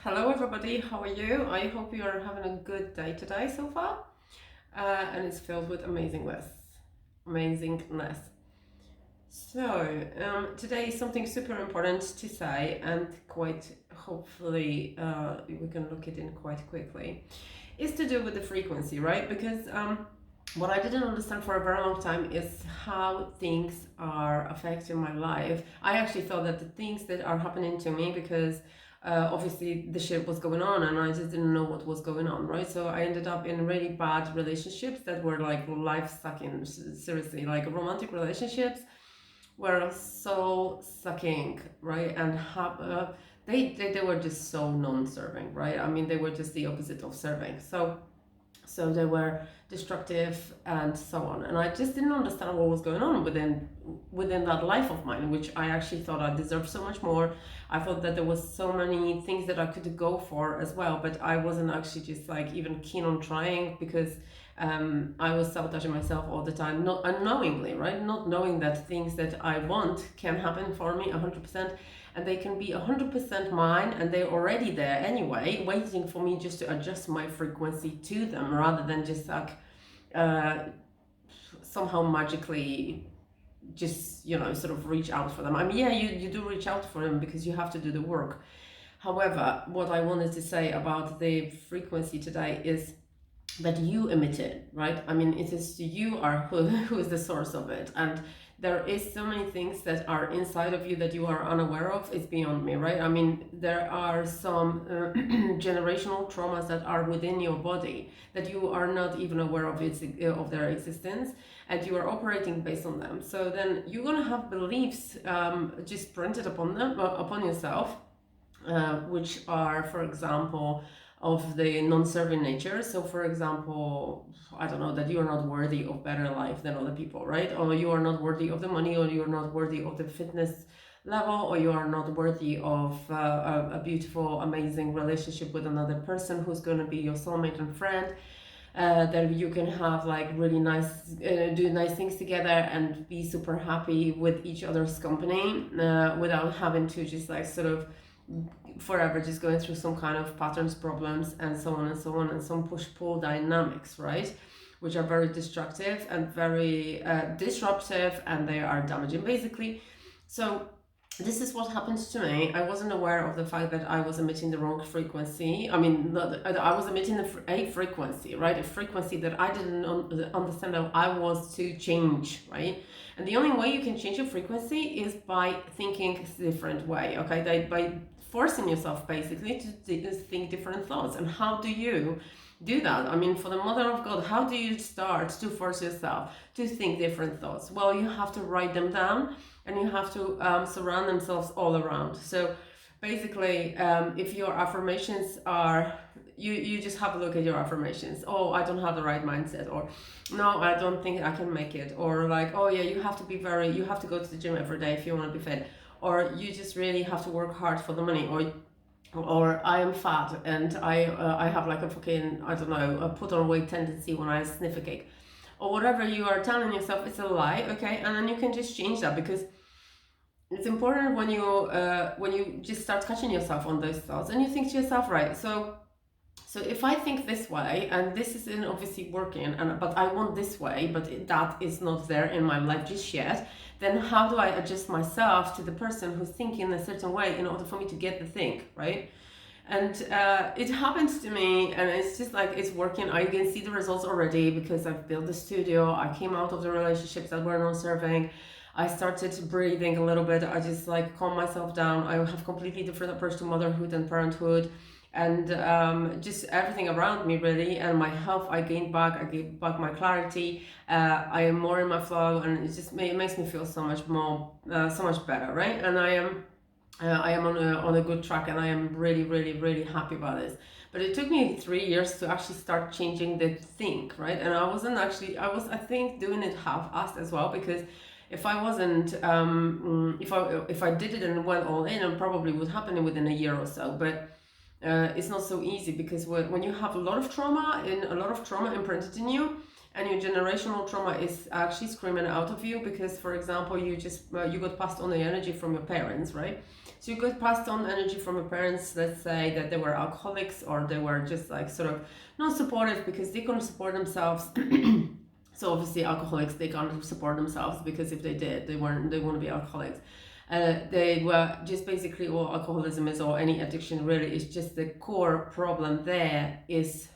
Hello, everybody. How are you? I hope you are having a good day today so far, and it's filled with amazingness. Today is something super important to say, and quite hopefully we can look it in quite quickly. Is to do with the frequency, right? Because what I didn't understand for a very long time is how things are affecting my life. I actually thought that the things that are happening to me, because obviously the shit was going on and I just didn't know what was going on, right? So I ended up in really bad relationships that were like life sucking, seriously, like romantic relationships were so sucking, right? And they were just so non-serving, right? I mean, they were just the opposite of serving. So they were destructive and so on, and I just didn't understand what was going on within that life of mine, which I actually thought I deserved so much more. I thought that there was so many things that I could go for as well, but I wasn't actually just like even keen on trying, because I was sabotaging myself all the time, not unknowingly, right? Not knowing that things that I want can happen for me 100%, and they can be 100% mine, and they're already there anyway, waiting for me just to adjust my frequency to them, rather than just like uh, somehow magically just sort of reach out for them. I mean, yeah, you do reach out for them because you have to do the work. However, what I wanted to say about the frequency today is that you emit it, right? I mean, it is you are who is the source of it, and there is so many things that are inside of you that you are unaware of. It's beyond me, right? I mean, there are some generational traumas that are within your body that you are not even aware of their existence, and you are operating based on them. So then you're gonna have beliefs just printed upon them, upon yourself, which are, for example, of the non-serving nature. So for example, I don't know, that you are not worthy of better life than other people, right? Or you are not worthy of the money, or you are not worthy of the fitness level, or you are not worthy of a beautiful, amazing relationship with another person who's going to be your soulmate and friend. That you can have like really nice, do nice things together and be super happy with each other's company, without having to just like sort of forever just going through some kind of patterns, problems, and so on and so on, and some push-pull dynamics, right? Which are very destructive and very disruptive, and they are damaging basically. So this is what happened to me. I wasn't aware of the fact that I was emitting the wrong frequency. I mean, I was emitting a frequency, right? A frequency that I didn't understand that I was to change, right? And the only way you can change your frequency is by thinking a different way, okay? By forcing yourself basically to think different thoughts. And how do you do that? I mean, for the mother of God, how do you start to force yourself to think different thoughts? Well, you have to write them down, and you have to surround themselves all around. So basically, if your affirmations are, you just have a look at your affirmations. Oh, I don't have the right mindset, or no, I don't think I can make it, or like, oh yeah, you have to go to the gym every day if you want to be fit, or you just really have to work hard for the money, or I am fat and I have like a fucking, I don't know, a put on weight tendency when I sniff a cake, or whatever you are telling yourself, it's a lie, okay? And then you can just change that, because it's important when you just start catching yourself on those thoughts, and you think to yourself, right, so if I think this way, and this isn't obviously working, but I want this way, but that is not there in my life just yet, then how do I adjust myself to the person who's thinking a certain way in order for me to get the thing, right? And it happens to me, and it's just like it's working. I can see the results already because I've built the studio. I came out of the relationships that were non-serving. I started breathing a little bit. I just like calm myself down. I have completely different approach to motherhood and parenthood, and just everything around me really. And my health, I gained back. I gained back my clarity. I am more in my flow, and it makes me feel so much more, so much better, right? And I am on a good track, and I am really, really, really happy about this. But it took me 3 years to actually start changing the think, right? And I was, I think, doing it half-assed as well, because if I wasn't, if I did it and went all in, it probably would happen within a year or so. But it's not so easy, because when you have a lot of trauma imprinted in you, and your generational trauma is actually screaming out of you, because, for example, you got passed on the energy from your parents, right? So you got passed on energy from your parents, let's say that they were alcoholics, or they were just like sort of not supportive because they couldn't support themselves. So obviously alcoholics, they can't support themselves, because if they did, they wouldn't be alcoholics. They were just basically, all alcoholism is, or any addiction really, is just the core problem there is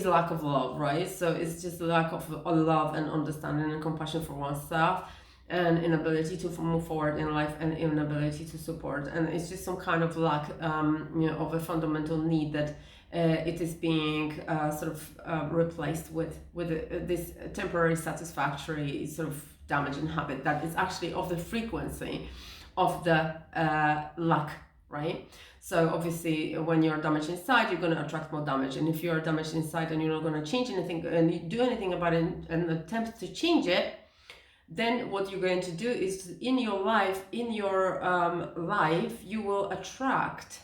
lack of love, right? So it's just a lack of love and understanding and compassion for oneself, and inability to move forward in life, and inability to support. And it's just some kind of lack, of a fundamental need that it is being replaced with this temporary satisfactory sort of damaging habit that is actually of the frequency of the lack, right? So obviously when you're damaged inside, you're going to attract more damage. And if you're damaged inside and you're not going to change anything and you do anything about it and attempt to change it, then what you're going to do is in your life, you will attract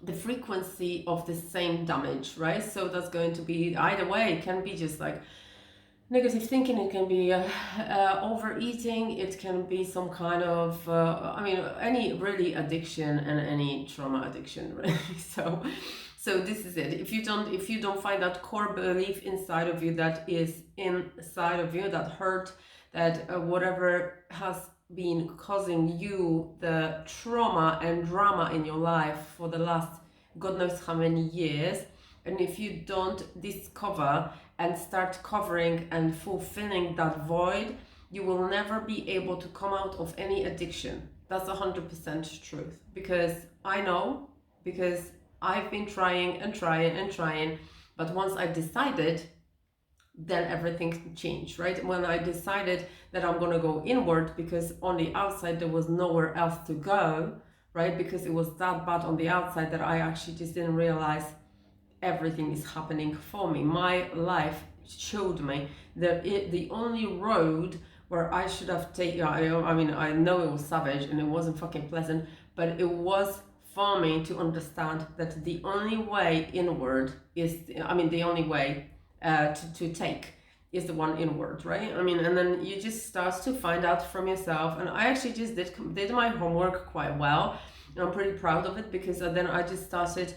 the frequency of the same damage, right? So that's going to be either way. It can be just like negative thinking, it can be overeating, it can be some kind of any really addiction, and any trauma addiction, really. So this is it. If you don't find that core belief inside of you, that is inside of you, that hurt, that whatever has been causing you the trauma and drama in your life for the last God knows how many years, and if you don't discover and start covering and fulfilling that void, you will never be able to come out of any addiction. That's 100% truth, because I know, because I've been trying and trying and trying, but once I decided, then everything changed, right? When I decided that I'm gonna go inward, because on the outside there was nowhere else to go, right? Because it was that bad on the outside that I actually just didn't realize everything is happening for me. My life showed me that the only road where I should have taken, I know it was savage and it wasn't fucking pleasant, but it was for me to understand that the only way inward is, the only way to take is the one inward, right? And then you just start to find out from yourself. And I actually just did my homework quite well, and I'm pretty proud of it, because then I just started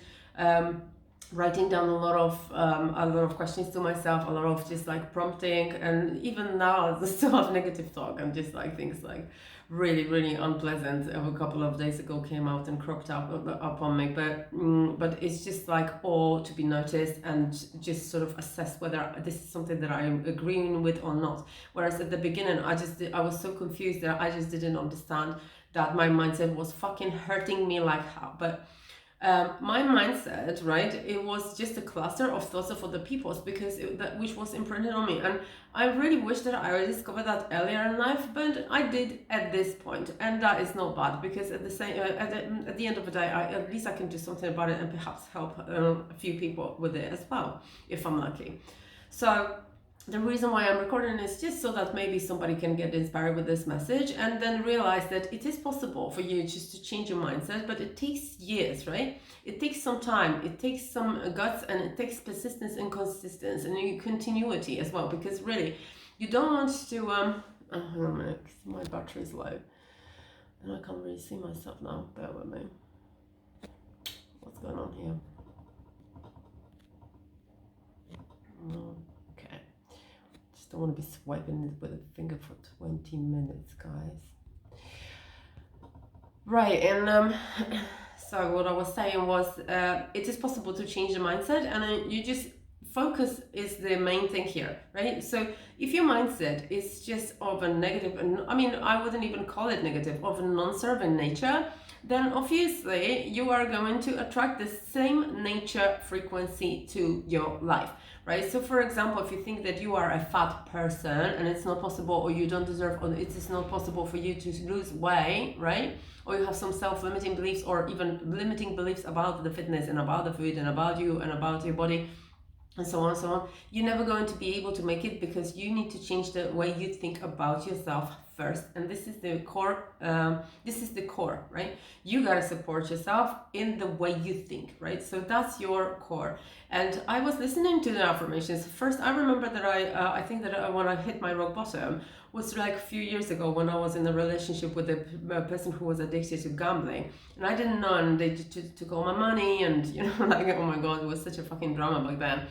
writing down a lot of questions to myself, a lot of just like prompting. And even now I still have negative talk, and just like things like really, really unpleasant a couple of days ago came out and cropped up on me, but it's just like all to be noticed, and just sort of assess whether this is something that I'm agreeing with or not. Whereas at the beginning I was so confused that I just didn't understand that my mindset was fucking hurting me like hell. But my mindset, right, it was just a cluster of thoughts of other people's, because which was imprinted on me. And I really wish that I discovered that earlier in life, but I did at this point, and that is not bad, because at the end of the day, at least I can do something about it, and perhaps help a few people with it as well, if I'm lucky. So the reason why I'm recording is just so that maybe somebody can get inspired with this message, and then realize that it is possible for you just to change your mindset, but it takes years, right? It takes some time, it takes some guts, and it takes persistence and consistency and continuity as well, because really, you don't want to, my battery's low, and I can't really see myself now, bear with me. What's going on here? No. Don't want to be swiping it with a finger for 20 minutes, guys. Right, and so what I was saying was, it is possible to change the mindset, and you just focus is the main thing here, right? So if your mindset is just of a negative, I wouldn't even call it negative, of a non-serving nature, then obviously you are going to attract the same nature frequency to your life, right? So for example, if you think that you are a fat person and it's not possible, or you don't deserve, or it is not possible for you to lose weight, right? Or you have some self-limiting beliefs, or even limiting beliefs about the fitness and about the food and about you and about your body, and so on and so on, you're never going to be able to make it, because you need to change the way you think about yourself first, and this is the core. This is the core, right? You gotta support yourself in the way you think, right? So that's your core. And I was listening to the affirmations. First, I remember that I think that when I hit my rock bottom was like a few years ago when I was in a relationship with a person who was addicted to gambling, and I didn't know, and they took all my money, and like, oh my god, it was such a fucking drama back then.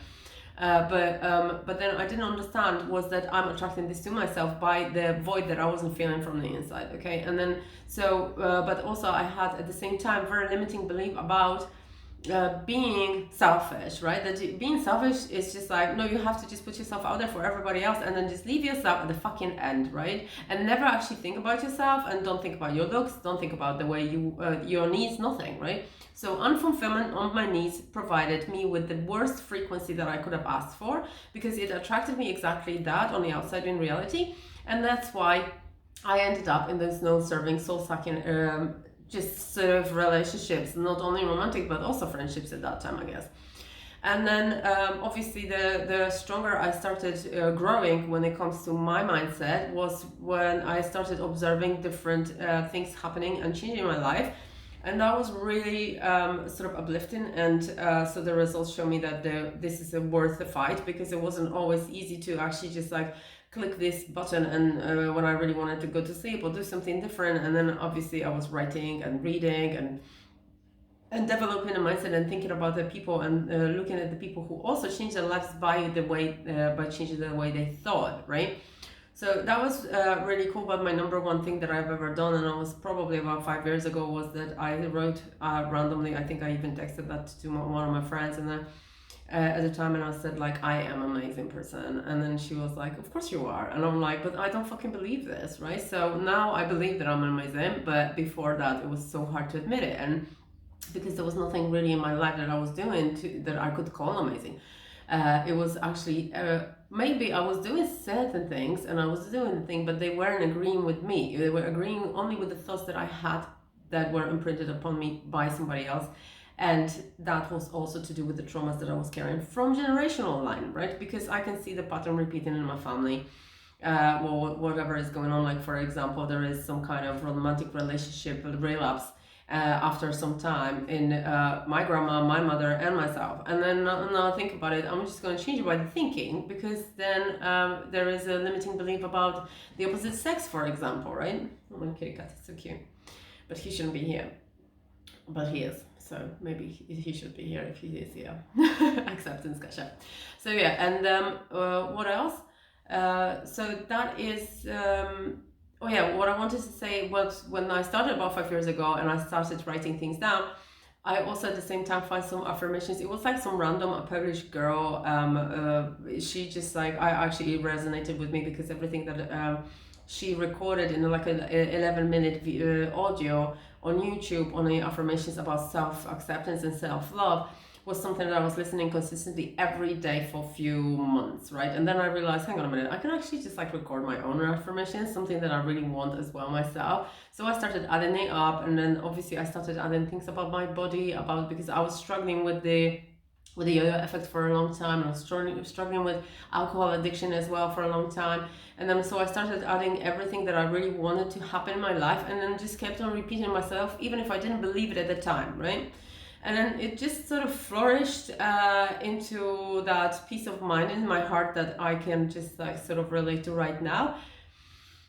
But then I didn't understand was that I'm attracting this to myself by the void that I wasn't feeling from the inside. Okay, and then but also I had at the same time very limiting belief about being selfish, right? That being selfish is just like, no, you have to just put yourself out there for everybody else and then just leave yourself at the fucking end, right? And never actually think about yourself, and don't think about your looks, don't think about the way you your needs, nothing, right? So unfulfillment on my needs provided me with the worst frequency that I could have asked for, because it attracted me exactly that on the outside in reality. And that's why I ended up in those non-serving, soul-sucking just sort of relationships, not only romantic but also friendships at that time, I guess. And then obviously the stronger I started growing when it comes to my mindset was when I started observing different things happening and changing my life. And that was really sort of uplifting, and so the results show me that this is worth the fight, because it wasn't always easy to actually just like click this button and when I really wanted to go to sleep or do something different. And then obviously I was writing and reading and developing a mindset and thinking about the people and looking at the people who also changed their lives by changing the way they thought, right? So that was really cool. But my number one thing that I've ever done, and it was probably about 5 years ago, was that I wrote randomly, I think I even texted that to one of my friends, and then at the time, and I said like, I am an amazing person. And then she was like, of course you are. And I'm like, but I don't fucking believe this, right? So now I believe that I'm amazing, but before that it was so hard to admit it, and because there was nothing really in my life that I was doing that I could call amazing. It was actually maybe I was doing certain things and I was doing the thing, but they weren't agreeing with me. They were agreeing only with the thoughts that I had that were imprinted upon me by somebody else. And that was also to do with the traumas that I was carrying from generational line, right? Because I can see the pattern repeating in my family. Or whatever is going on. Like, for example, there is some kind of romantic relationship relapse after some time in my grandma, my mother, and myself. And then now I think about it, I'm just going to change it by thinking, because then there is a limiting belief about the opposite sex, for example, right? Oh, my kitty cat is so cute. But he shouldn't be here. But he is. So maybe he should be here if he is here. Acceptance, Kasha. So yeah, and what else? So that is... oh yeah, what I wanted to say was, when I started about 5 years ago and I started writing things down, I also at the same time find some affirmations. It was like some random Polish girl. She just like, I actually resonated with me, because everything that she recorded in like an 11-minute audio on YouTube on the affirmations about self-acceptance and self-love was something that I was listening consistently every day for a few months, right? And then I realized, hang on a minute, I can actually just like record my own affirmations, something that I really want as well myself. So I started adding it up, and then obviously I started adding things about my body, because I was struggling with the yo-yo effect for a long time, and I was struggling with alcohol addiction as well for a long time. And then so I started adding everything that I really wanted to happen in my life, and then just kept on repeating myself, even if I didn't believe it at the time, right? And then it just sort of flourished into that peace of mind in my heart that I can just like sort of relate to right now.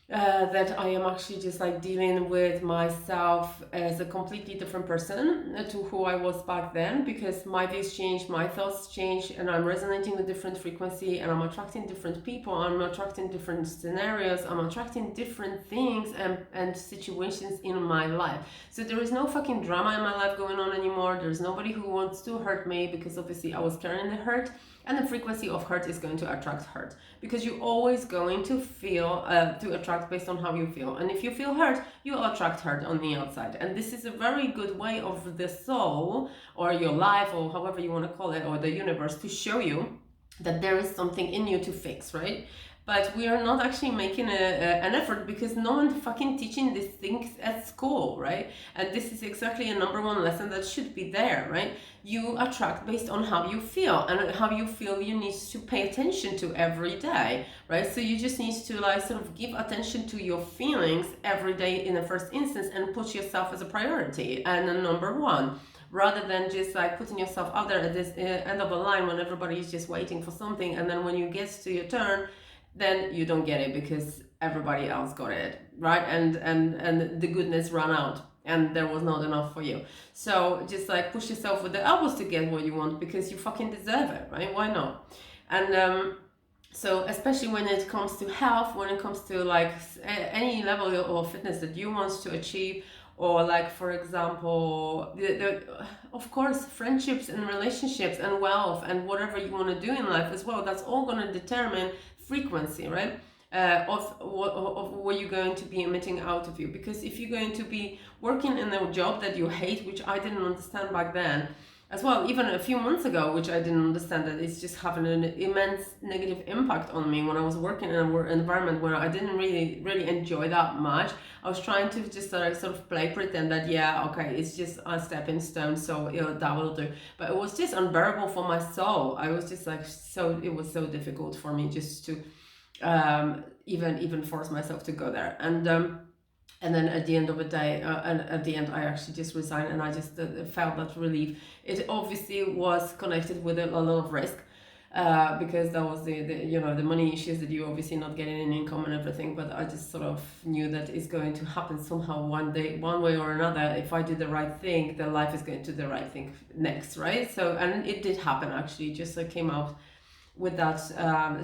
That I am actually just like dealing with myself as a completely different person to who I was back then, because my views change, my thoughts change, and I'm resonating with different frequency, and I'm attracting different people, I'm attracting different scenarios, I'm attracting different things and situations in my life. So there is no fucking drama in my life going on anymore. There's nobody who wants to hurt me, because obviously I was carrying the hurt. And the frequency of hurt is going to attract hurt, because you're always going to feel, to attract based on how you feel. And if you feel hurt, you will attract hurt on the outside. And this is a very good way of the soul, or your life, or however you want to call it, or the universe, to show you that there is something in you to fix, right? but we are not actually making an effort because no one fucking teaching these things at school, right? And this is exactly a number one lesson that should be there, right? You attract based on how you feel, and how you feel you need to pay attention to every day, right? So you just need to like sort of give attention to your feelings every day in the first instance, and put yourself as a priority and a number one, rather than just like putting yourself out there at this end of a line when everybody is just waiting for something, and then when you get to your turn, then you don't get it because everybody else got it, right? And the goodness ran out and there was not enough for you. So just like push yourself with the elbows to get what you want, because you fucking deserve it, right? Why not? And so especially when it comes to health, when it comes to like any level of fitness that you want to achieve, or like for example of course friendships and relationships and wealth and whatever you want to do in life as well, that's all going to determine frequency, right? Of what you're going to be emitting out of you. Because if you're going to be working in a job that you hate, which I didn't understand back then as well, even a few months ago, which I didn't understand, that it's just having an immense negative impact on me when I was working in an environment where I didn't really enjoy that much. I was trying to just sort of pretend that, yeah, okay, it's just a stepping stone, so that will do. But it was just unbearable for my soul. I was just like, so it was so difficult for me just to even force myself to go there. And then at the end of the day, and at the end, I actually just resigned, and I just felt that relief. It obviously was connected with a lot of risk, because that was the money issues, that you obviously not getting an income and everything. But I just sort of knew that it's going to happen somehow one day, one way or another. If I do the right thing, then life is going to do the right thing next, right? So, and it did happen actually. Just came out with that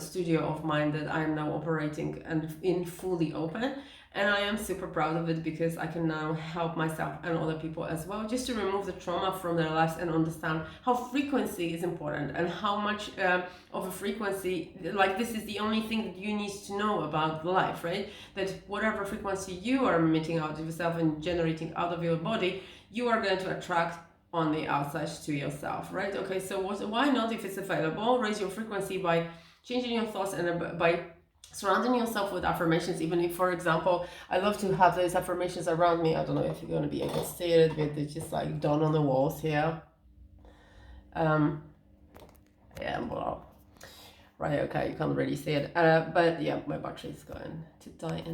studio of mine that I am now operating and in fully open. And I am super proud of it, because I can now help myself and other people as well, just to remove the trauma from their lives and understand how frequency is important, and how much of a frequency, like this is the only thing that you need to know about life, right? That whatever frequency you are emitting out of yourself and generating out of your body, you are going to attract on the outside to yourself, right? Okay, so why not, if it's available, raise your frequency by changing your thoughts, and by surrounding yourself with affirmations. Even if, for example, I love to have those affirmations around me. I don't know if you're going to be able to see it, but they're just like done on the walls here. Yeah, well, right, okay, you can't really see it, but yeah, my battery is going to die in